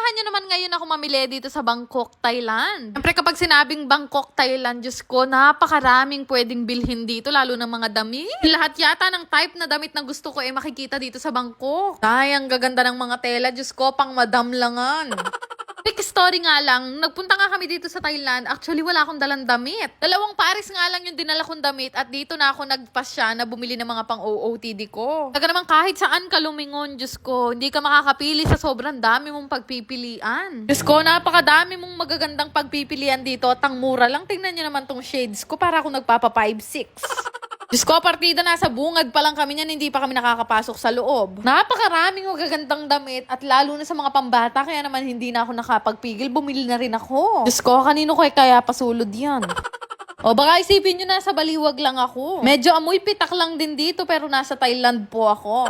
Samahan nyo naman ngayon ako mamili dito sa Bangkok, Thailand. Siyempre kapag sinabing Bangkok, Thailand, Diyos ko, napakaraming pwedeng bilhin dito, lalo ng mga damit. Lahat yata ng type na damit na gusto ko makikita dito sa Bangkok. Ay, ang gaganda ng mga tela, Diyos ko, pang madam langan. Quick story nga lang, nagpunta nga kami dito sa Thailand, actually wala akong dalang damit. Dalawang pares nga lang yung dinala kong damit at dito na ako nagpasya na bumili ng mga pang-OOTD ko. Taga naman kahit saan ka lumingon, Diyos ko, hindi ka makakapili sa sobrang dami mong pagpipilian. Diyos ko, napakadami mong magagandang pagpipilian dito at ang mura lang. Tingnan nyo naman tong shades ko, para akong nagpapa 5'6". Diyos ko, partida, nasa bungad pa lang kami niyan, hindi pa kami nakakapasok sa loob. Napakaraming magagandang damit at lalo na sa mga pambata, kaya naman hindi na ako nakapagpigil, bumili na rin ako. Diyos ko, kanino ko kaya pasulod yan? O baka isipin nyo nasa baliwag lang ako. Medyo amoy pitak lang din dito pero nasa Thailand po ako.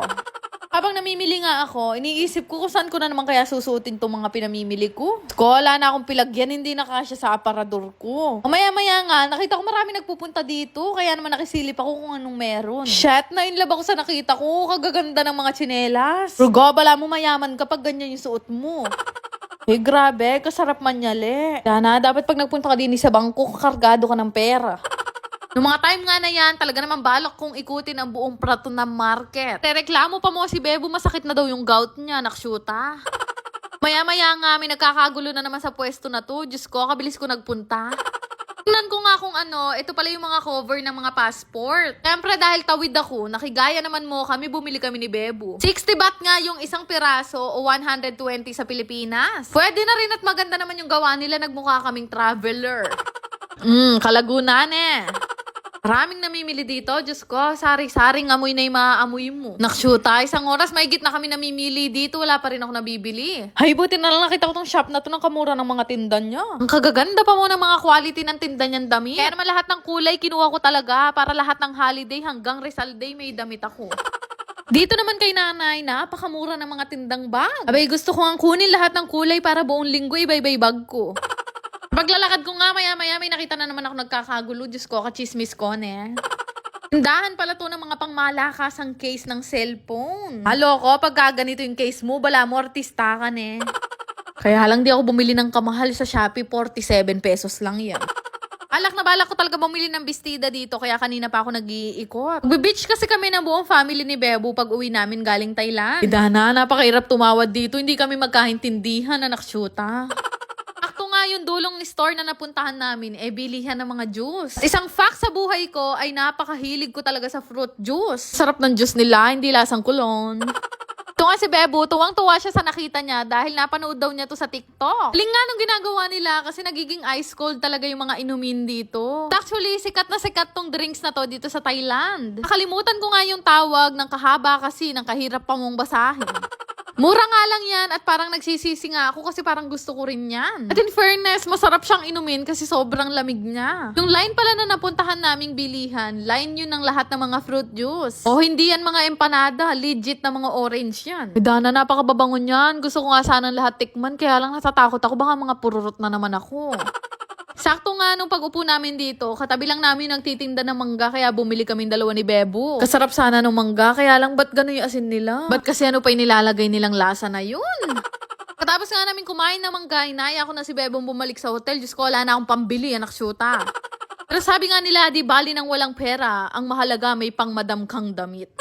Habang namimili nga ako, iniisip ko kung saan ko na naman kaya susuotin itong mga pinamimili ko. Wala na akong pilagyan, hindi na kasya sa aparador ko. Maya-maya nga, nakita ko marami nagpupunta dito, kaya naman nakisilip ako kung anong meron. Shit, na-inlove ako sa nakita ko, kagaganda ng mga tsinelas. Rugo, bala mo mayaman kapag ganyan yung suot mo. Grabe, kasarap manyali. Sana, dapat pag nagpunta ka din sa Bangkok, kargado ka ng pera. Noong mga time nga na yan, talaga naman balak kong ikutin ang buong Prato na market. Reklamo pa mo si Bebo, masakit na daw yung gout niya, nakshuta. Maya-maya nga, may nagkakagulo na naman sa pwesto na to. Diyos ko, kabilis ko nagpunta. Tingnan ko nga kung ito pala yung mga cover ng mga passport. Siyempre dahil tawid ako, nakigaya naman mo kami, bumili kami ni Bebo. 60 baht nga yung isang piraso o 120 sa Pilipinas. Pwede na rin at maganda naman yung gawa nila, nagmukha kaming traveler. Kalagunan Maraming namimili dito, Diyos ko, sari-saring amoy na yung maaamoy mo. Nakshuta, isang oras, mahigit na kami namimili dito, wala pa rin ako nabibili. Ay, buti na lang nakita ko tong shop na to ng kamura ng mga tinda niya. Ang kagaganda pa mo ng mga quality ng tinda niyang damit. Kaya naman lahat ng kulay kinuha ko talaga para lahat ng holiday hanggang Rizal Day may damit ako. Dito naman kay nanay, napakamura ng mga tindang bag. Abay, gusto ko ang kunin lahat ng kulay para buong linggo iba-ibay bag ko. Paglalakad ko nga, maya-maya may nakita na naman ako nagkakagulo. Diyos ko, kachismis ko, Tindahan pala to ng mga pangmalakasang case ng cellphone. Halo ko, pag ganito yung case mo, bala mo, artista ka, Kaya lang di ako bumili ng kamahal sa Shopee, 47 pesos lang yan. Balak ko talaga bumili ng bestida dito, kaya kanina pa ako nag-iikot. Beach kasi kami ng buong family ni Bebo pag uwi namin galing Thailand. Idana, napakahirap tumawad dito, hindi kami magkaintindihan na nakshuta. Yung dulong store na napuntahan namin, bilihan ng mga juice. Isang fact sa buhay ko ay napakahilig ko talaga sa fruit juice. Sarap ng juice nila, hindi lasang kulon. Ito nga si Bebo, tuwang-tuwa siya sa nakita niya dahil napanood daw niya to sa TikTok. Galing nga nung ginagawa nila kasi nagiging ice cold talaga yung mga inumin dito. Actually, sikat na sikat tong drinks na to dito sa Thailand. Nakalimutan ko nga yung tawag ng kahaba kasi ng kahirap pa mong basahin. Mura nga lang yan at parang nagsisisi nga ako kasi parang gusto ko rin yan. At in fairness, masarap siyang inumin kasi sobrang lamig niya. Yung line pala na napuntahan naming bilihan, line yun ng lahat ng mga fruit juice. O hindi yan mga empanada, legit na mga orange yan. Dana, napakababangon yan. Gusto ko nga sanang lahat tikman kaya lang natatakot ako baka mga pururot na naman ako. Sakto nga nung pag-upo namin dito, katabi lang namin nagtitinda ng mangga kaya bumili kami dalawa ni Bebo. Kasarap sana ng mangga kaya lang ba't gano'n yung asin nila? Ba't kasi pa inilalagay nilang lasa na yun? Katapos nga namin kumain ng mangga, inaya ko na si Bebo bumalik sa hotel. Diyos ko, wala na akong pambili, anak syuta. Pero sabi nga nila, di bali ng walang pera, ang mahalaga may pang madam kang damit.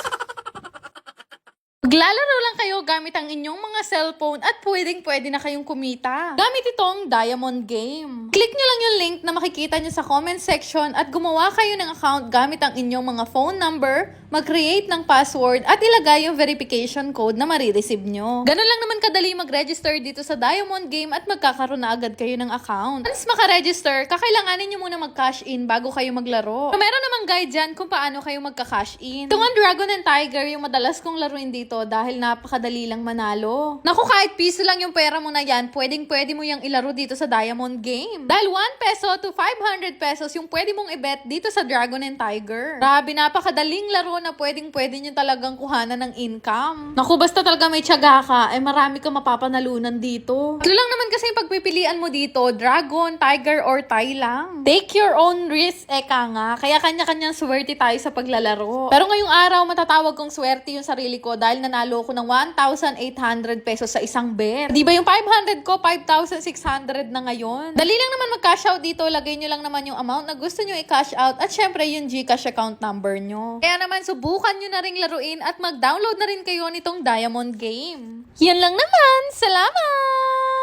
Maglalaro lang kayo gamit ang inyong mga cellphone at pwede na kayong kumita. Gamit itong Diamond Game. Click nyo lang yung link na makikita nyo sa comment section at gumawa kayo ng account gamit ang inyong mga phone number, mag-create ng password at ilagay yung verification code na marireceive nyo. Ganun lang naman kadali mag-register dito sa Diamond Game at magkakaroon na agad kayo ng account. Once maka-register, kakailanganin nyo muna mag-cash in bago kayo maglaro. So, meron namang guide dyan kung paano kayo magka-cash in. Itong Dragon and Tiger yung madalas kong laruin dito dahil napakadali lang manalo. Naku, kahit piso lang yung pera mo na yan, pwede mo yung ilaro dito sa Diamond Game. Dahil 1 peso to 500 pesos yung pwede mong i-bet dito sa Dragon and Tiger. Grabe, napakadaling laro na pwede nyo talagang kuhanan ng income. Naku, basta talaga may tiyaga ka, marami ka mapapanalunan dito. Ito lang naman kasi yung pagpipilian mo dito, Dragon, Tiger, or Thai lang. Take your own risk, eka nga. Kaya kanya-kanyang swerte tayo sa paglalaro. Pero ngayong araw, matatawag kong swerte yung sarili ko dahil nanalo ko ng 1,800 pesos sa isang bet. Di ba yung 500 ko, 5,600 na ngayon? Dali lang naman mag-cash out dito. Lagay nyo lang naman yung amount na gusto nyo i-cash out at syempre yung GCash account number nyo. Kaya naman subukan nyo na ring laruin at mag-download na rin kayo nitong Diamond Game. Yan lang naman. Salamat!